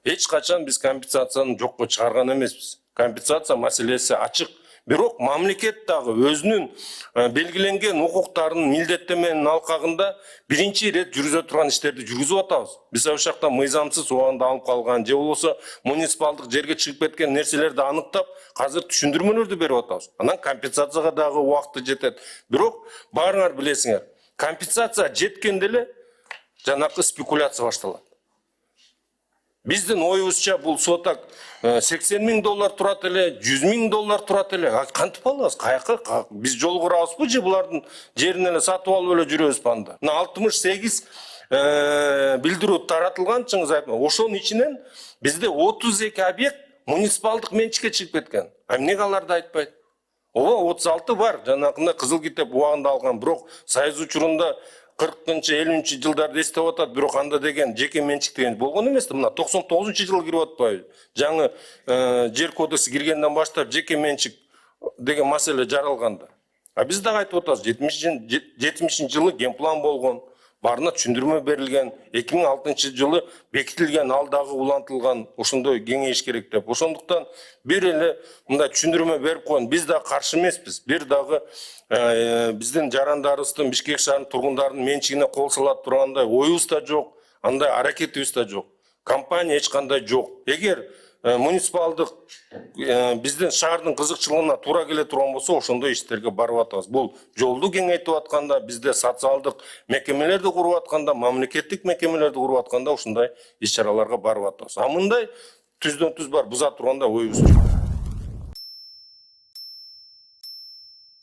Эч качан биз компенсацияны жокко чыгарган эмеспиз. Компенсация маселеси ачык. Бирок мамлекет дагы өзүнүн белгиленген укуктарынын милдеттеменин алкагында биринчи ирет жүргүзө турган иштерди жүргүзүп атабыз. Биз ошол жакта мыйзамсыз убагында алып калган же болбосо муниципалдык жерге чыгып кеткен нерселерди аныктап, азыр түшүндүрмөлөрдү берип атабыз. Анан компенсацияга дагы убакыты жетет. Бирок баарыңар билесиңер, компенсация жеткенде эле жанакы спекуляция башталат. Биздин оюбузча бул сотак $80,000 турат эле, $100,000 турат эле. Кантип алабыз? Каяка биз жол курабызбы же булардын жерин эле сатып алып эле жүрөбүзбү анда? 68 билдирүү таратылган, чыңгыз айтма. Ошонун ичинен бизде 32 объект муниципалдык менчикке чыгып кеткен. Эмнеге аларды айтпайт? Ооба 36 бар. Жанакында Кызыл китеп убагында алган, бирок Союз учурунда 40-50 жылдарды эстеп атат, бирок анда деген жеке менчик деген болгон эмес. Мына 99-жылы кирип атпайбы? Жаңы жер кодекси киргенден баштап жеке менчик деген маселе жаралганда. А биз дагы айтып атабыз, 70-жылы генплан болгон, баарына түшүндүрмө берилген, 2006-жылы бекитилген, ал дагы улантылган, ошондой кеңейиш керек деп. Ошондуктан бир эле мындай түшүндүрмө берип койгон. Биз да каршы эмеспиз. Бир дагы биздин жарандарыбыздын, Бишкек шаарынын тургундарынын менчигине кол салат тургандай оюбуз да жок, андай аракетибиз да жок. Компания эч кандай жок. Эгер муниципалдык биздин шаардын кызыкчылыгына туура келе турган болсо, ошондой иштерге барып атабыз. Бул жолду кеңейтип атканда, бизде социалдык мекемелерди куруп атканда, мамлекеттик мекемелерди куруп атканда ушундай иш чараларга барып атабыз. А мындай түздөн түз бар буза турганда оюбуз жок.